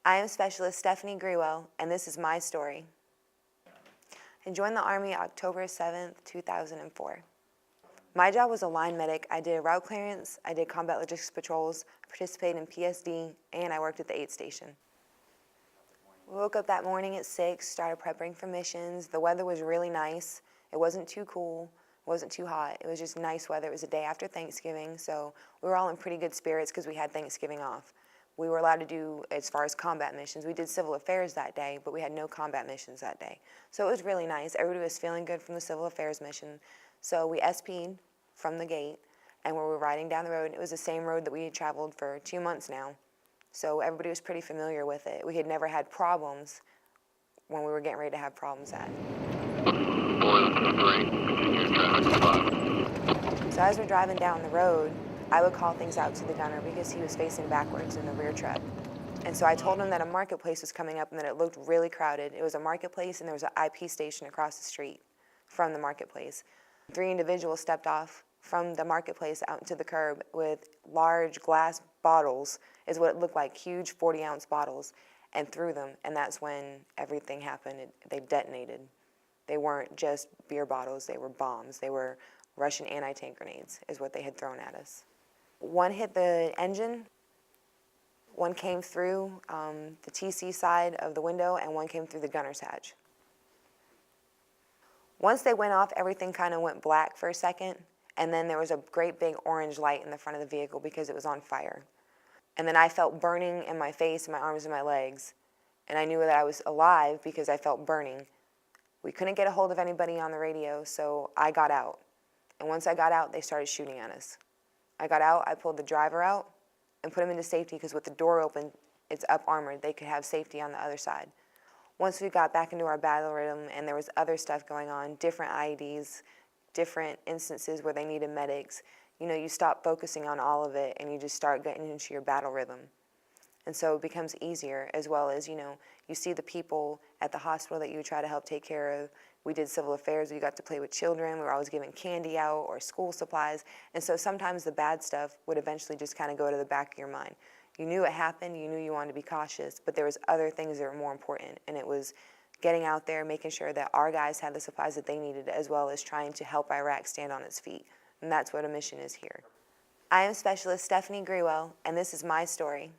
I am Specialist Stephanie Grewell, and this is my story. I joined the Army October 7th, 2004. My job was a line medic. I did route clearance, I did combat logistics patrols, I participated in PSD, and I worked at the aid station. We woke up that morning at 6, started prepping for missions. The weather was really nice. It wasn't too cool, it wasn't too hot. It was just nice weather. It was the day after Thanksgiving, so we were all in pretty good spirits because we had Thanksgiving off. We were allowed to do, as far as combat missions, we did civil affairs that day, but we had no combat missions that day. So it was really nice. Everybody was feeling good from the civil affairs mission. So we SP'd from the gate, and we were riding down the road. It was the same road that we had traveled for 2 months now. So everybody was pretty familiar with it. We had never had problems when we were getting ready to have problems at. So as we're driving down the road, I would call things out to the gunner because he was facing backwards in the rear truck. And so I told him that a marketplace was coming up and that it looked really crowded. It was a marketplace and there was an IP station across the street from the marketplace. 3 individuals stepped off from the marketplace out to the curb with large glass bottles, is what it looked like, huge 40-ounce bottles, and threw them. And that's when everything happened. They detonated. They weren't just beer bottles, they were bombs. They were Russian anti-tank grenades, is what they had thrown at us. One hit the engine, one came through the TC side of the window, and one came through the gunner's hatch. Once they went off, everything kind of went black for a second, and then there was a great big orange light in the front of the vehicle because it was on fire. And then I felt burning in my face, and my arms and my legs, and I knew that I was alive because I felt burning. We couldn't get a hold of anybody on the radio, so I got out. And once I got out, they started shooting at us. I got out, I pulled the driver out and put him into safety because with the door open, it's up armored. They could have safety on the other side. Once we got back into our battle rhythm and there was other stuff going on, different IEDs, different instances where they needed medics, you stop focusing on all of it and you just start getting into your battle rhythm. And so it becomes easier, as well as, you see the people at the hospital that you try to help take care of. We did civil affairs, we got to play with children, we were always giving candy out or school supplies, and so sometimes the bad stuff would eventually just kind of go to the back of your mind. You knew it happened, you knew you wanted to be cautious, but there was other things that were more important, and it was getting out there, making sure that our guys had the supplies that they needed, as well as trying to help Iraq stand on its feet, and that's what a mission is here. I am Specialist Stephanie Grewell, and this is my story.